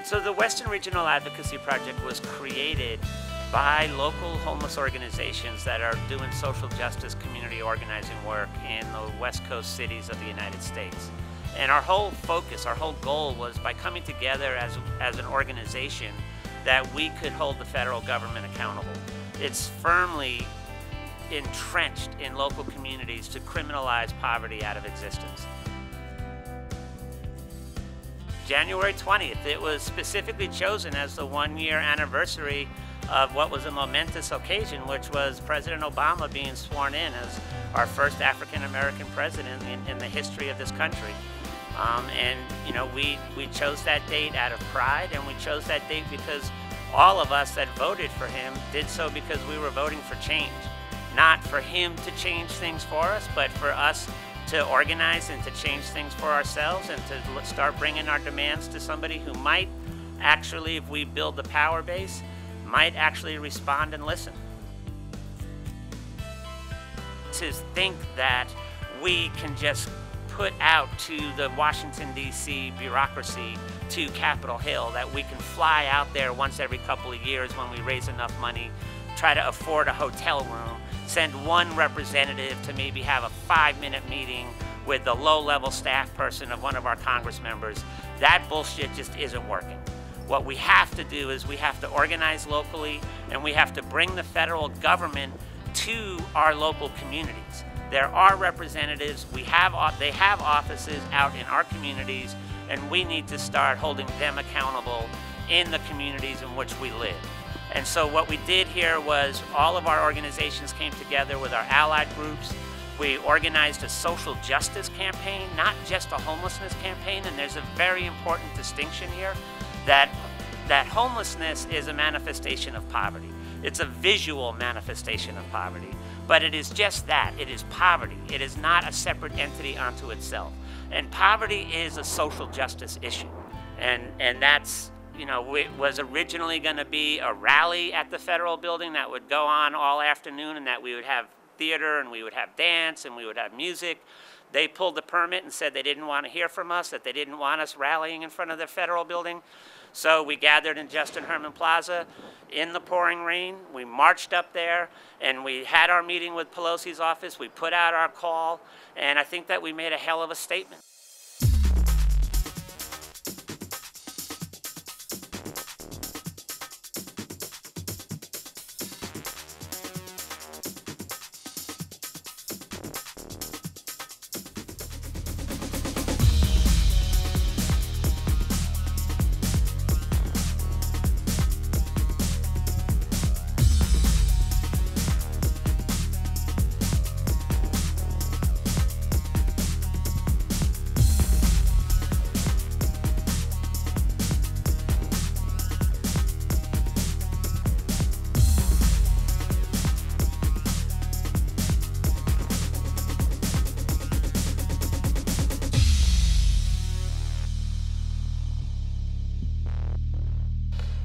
So the Western Regional Advocacy Project was created by local homeless organizations that are doing social justice community organizing work in the West Coast cities of the United States. And our whole focus, our whole goal was by coming together as an organization that we could hold the federal government accountable. It's firmly entrenched in local communities to criminalize poverty out of existence. January 20th, it was specifically chosen as the one-year anniversary of what was a momentous occasion, which was President Obama being sworn in as our first African-American president in the history of this country. And you know, we chose that date out of pride, and we chose that date because all of us that voted for him did so because we were voting for change. Not for him to change things for us, but for us to organize and to change things for ourselves and to start bringing our demands to somebody who might actually, if we build the power base, might actually respond and listen. To think that we can just put out to the Washington, D.C. bureaucracy, to Capitol Hill, that we can fly out there once every couple of years when we raise enough money, try to afford a hotel room, send one representative to maybe have a 5-minute meeting with the low-level staff person of one of our Congress members. That bullshit just isn't working. What we have to do is we have to organize locally, and we have to bring the federal government to our local communities. There are representatives, they have offices out in our communities, and we need to start holding them accountable in the communities in which we live. And so what we did here was all of our organizations came together with our allied groups. We organized a social justice campaign, not just a homelessness campaign, and there's a very important distinction here that homelessness is a manifestation of poverty. It's a visual manifestation of poverty, but it is just that. It is poverty. It is not a separate entity unto itself. And poverty is a social justice issue. And that's, you know, it was originally going to be a rally at the federal building that would go on all afternoon, and that we would have theater and we would have dance and we would have music. They pulled the permit and said they didn't want to hear from us, that they didn't want us rallying in front of the federal building. So we gathered in Justin Herman Plaza in the pouring rain. We marched up there and we had our meeting with Pelosi's office. We put out our call, and I think that we made a hell of a statement.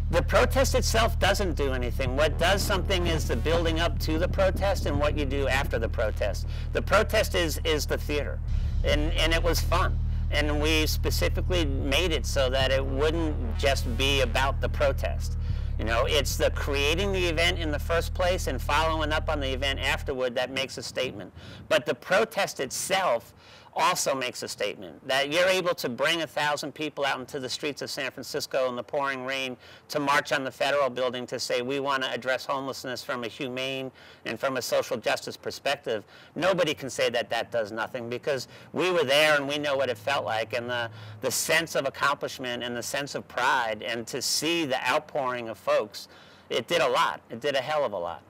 The protest itself doesn't do anything. What does something is the building up to the protest and what you do after the protest. The protest is the theater, and it was fun. And we specifically made it so that it wouldn't just be about the protest. You know, it's the creating the event in the first place and following up on the event afterward that makes a statement. But the protest itself also makes a statement that you're able to bring 1,000 people out into the streets of San Francisco in the pouring rain to march on the federal building to say we want to address homelessness from a humane and from a social justice perspective. Nobody can say that that does nothing, because we were there and we know what it felt like, and the sense of accomplishment and the sense of pride, and to see the outpouring of folks, it did a lot. It did a hell of a lot.